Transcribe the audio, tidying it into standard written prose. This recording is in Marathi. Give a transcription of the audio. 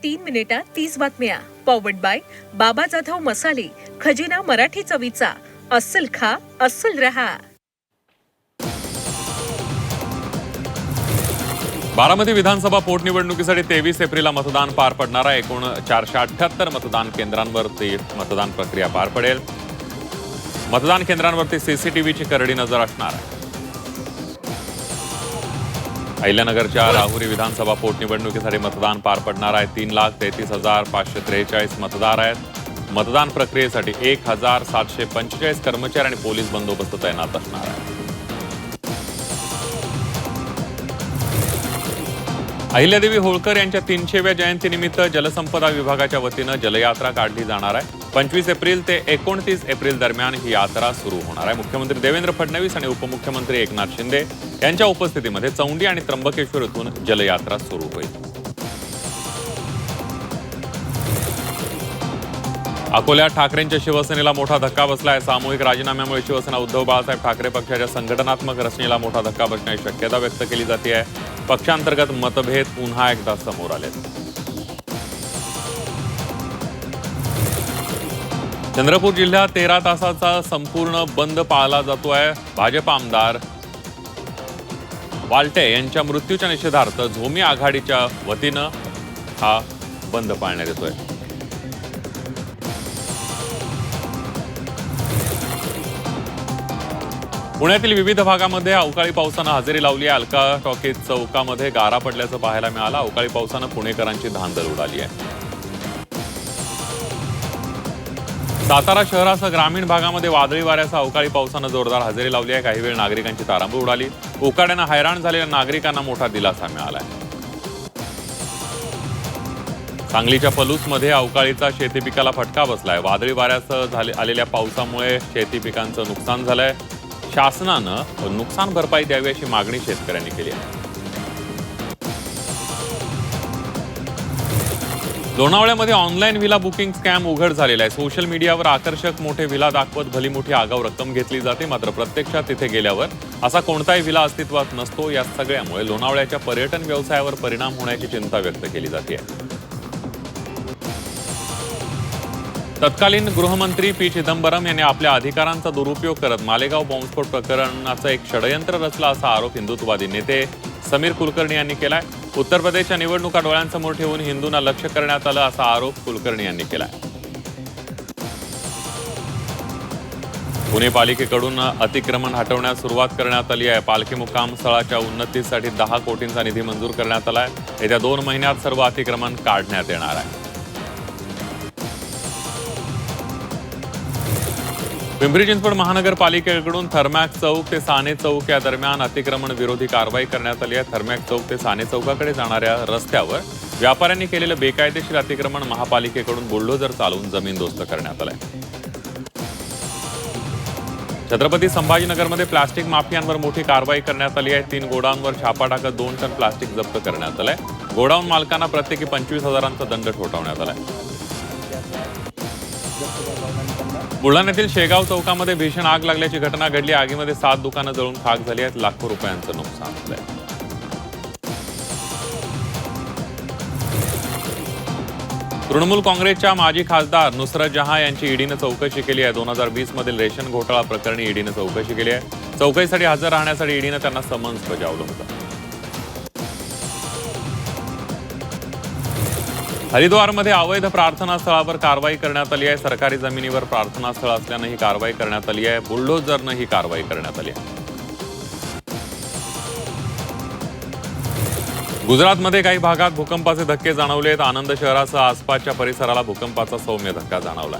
3 मिनिटात 30 बातम्या. पॉवर्ड बाय बाबा जाधव मसाले, खजिना मराठी चवीचा. अस्सल खा, अस्सल रहा. बारामती विधानसभा पोटनिवडणुकीसाठी 23 एप्रिलला मतदान पार पडणार आहे. एकूण 478 मतदान केंद्रांवरती मतदान प्रक्रिया पार पडेल. मतदान केंद्रांवरती सीसीटीव्हीची करडी नजर असणार आहे. अहिल्यानगरच्या राहुरी विधानसभा पोटनिवडणुकीसाठी मतदान पार पडणार आहे. 3,33,543 मतदार आहेत. मतदान प्रक्रियेसाठी 1,745 कर्मचारी आणि पोलीस बंदोबस्त तैनात असणार आहे. अहिल्यादेवी होळकर यांच्या 300व्या जयंतीनिमित्त जलसंपदा विभागाच्या वतीनं जलयात्रा काढली जाणार आहे. 25 एप्रिल ते 29 एप्रिल दरम्यान ही यात्रा सुरू होणार आहे. मुख्यमंत्री देवेंद्र फडणवीस आणि उपमुख्यमंत्री एकनाथ शिंदे यांच्या उपस्थितीमध्ये चौंडी आणि त्र्यंबकेश्वर येथून जलयात्रा सुरू होईल. अकोल्यात ठाकरेंच्या शिवसेनेला मोठा धक्का बसलाय. सामूहिक राजीनाम्यामुळे शिवसेना उद्धव बाळासाहेब ठाकरे पक्षाच्या संघटनात्मक रचनेला मोठा धक्का बसण्याची शक्यता व्यक्त केली जाते आहे. पक्षांतर्गत मतभेद पुन्हा एकदा समोर आले. चंद्रपूर जिल्ह्यात 13 तासाचा संपूर्ण बंद पाळला जातोय. भाजप आमदार वाल्टे यांच्या मृत्यूच्या निषेधार्थ झोमी आघाडीच्या वतीनं हा बंद पाळण्यात येतोय. पुण्यातील विविध भागामध्ये अवकाळी पावसानं हजेरी लावली आहे. अलका टॉकीज चौकामध्ये गारा पडल्याचं पाहायला मिळालं. अवकाळी पावसानं पुणेकरांची धांदल उडाली आहे. सातारा शहरासह ग्रामीण भागामध्ये वादळी वाऱ्यासह अवकाळी पावसानं जोरदार हजेरी लावली आहे. काही वेळ नागरिकांची तारांबळ उडाली. उकाड्यानं हैराण झालेल्या नागरिकांना मोठा दिलासा मिळालाय. सांगलीच्या पलूसमध्ये अवकाळीचा शेती पिकाला फटका बसलाय. वादळी वाऱ्यासह आलेल्या पावसामुळे शेती पिकांचं नुकसान झालंय. शासनानं नुकसान भरपाई द्यावी अशी मागणी शेतकऱ्यांनी केली आहे. लोणावळ्यामध्ये ऑनलाईन व्हिला बुकिंग स्कॅम उघड झालेला आहे. सोशल मीडियावर आकर्षक मोठे व्हिला दाखवत भली मोठी आगाऊ रक्कम घेतली जाते. मात्र प्रत्यक्षात तिथे गेल्यावर असा कोणताही व्हिला अस्तित्वात नसतो. या सगळ्यामुळे लोणावळ्याच्या पर्यटन व्यवसायावर परिणाम होण्याची चिंता व्यक्त केली जाते. तत्कालीन गृहमंत्री पी चिदंबरम यांनी आपल्या अधिकारांचा दुरुपयोग करत मालेगाव बॉम्बस्फोट प्रकरणाचं एक षडयंत्र रचला असा आरोप हिंदुत्ववादी नेते समीर कुलकर्णी यांनी केलाय. उत्तर प्रदेशच्या निवडणुका डोळ्यांसमोर ठेवून हिंदूंना लक्ष्य करण्यात आलं असा आरोप कुलकर्णी यांनी केलाय. पुणे पालिकेकडून अतिक्रमण हटवण्यास सुरुवात करण्यात आली आहे. पालखी मुक्काम स्थळाच्या उन्नतीसाठी 10 कोटींचा निधी मंजूर करण्यात आलाय. येत्या 2 महिन्यात सर्व अतिक्रमण काढण्यात येणार आहे. पिंपरी चिंचवड महानगरपालिकेकडून थर्मॅक्स चौक ते साने चौक या दरम्यान अतिक्रमण विरोधी कारवाई करण्यात आली आहे. थर्मॅक्स चौक ते साने चौकाकडे जाणाऱ्या रस्त्यावर व्यापाऱ्यांनी केलेलं बेकायदेशीर अतिक्रमण महापालिकेकडून बुलडोझर चालवून जमीनदोस्त करण्यात आलंय. छत्रपती संभाजीनगरमध्ये प्लास्टिक माफियांवर मोठी कारवाई करण्यात आली आहे. 3 गोडाऊनवर छापा टाकत 2 टन प्लास्टिक जप्त करण्यात आलंय. गोडाऊन मालकांना प्रत्येकी 25,000चा दंड ठोठावण्यात आलाय. बुलढाण्यातील शेगाव चौकामध्ये भीषण आग लागल्याची घटना घडली. आगीमध्ये 7 दुकानं जळून खाक झाली आहेत. लाखो रुपयांचं नुकसान झालंय. तृणमूल काँग्रेसच्या माजी खासदार नुसरत जहां यांची ईडीनं चौकशी केली आहे. 2020 मधील रेशन घोटाळा प्रकरणी ईडीनं चौकशी केली आहे. चौकशीसाठी हजर राहण्यासाठी ईडीनं त्यांना समन्स बजावलं होतं. हरिद्वारमध्ये अवैध प्रार्थना स्थळावर कारवाई करण्यात आली आहे. सरकारी जमिनीवर प्रार्थना स्थळ असल्यानं ही कारवाई करण्यात आली आहे. बुलडोझरनं ही कारवाई करण्यात आली आहे. गुजरातमध्ये काही भागात भूकंपाचे धक्के जाणवलेत. आनंद शहरासह आसपासच्या परिसराला भूकंपाचा सौम्य धक्का जाणवला.